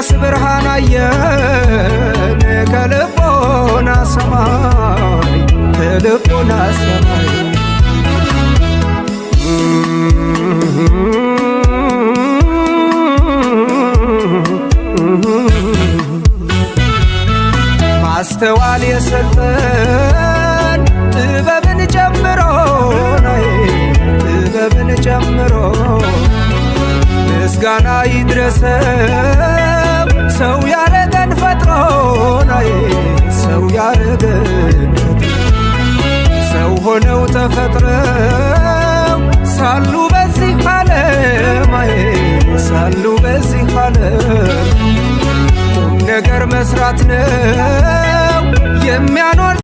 የኤልያስ ብርሃን አየን ከልቦና ሰማይ ከልቦና ሰማይ ማስተዋል የሰጠን ጥበብን ጨምሮ ጥበብን ጨምሮ ምስጋና ይድረሰው ሰው ያረገን ፈጥሮ ሰው ያረገን ሰው ሆነው ተፈጥረው ሳሉ በዚህ ዓለም ሳሉ በዚህ ዓለም ቁም ነገር መስራት ነው የሚያኖር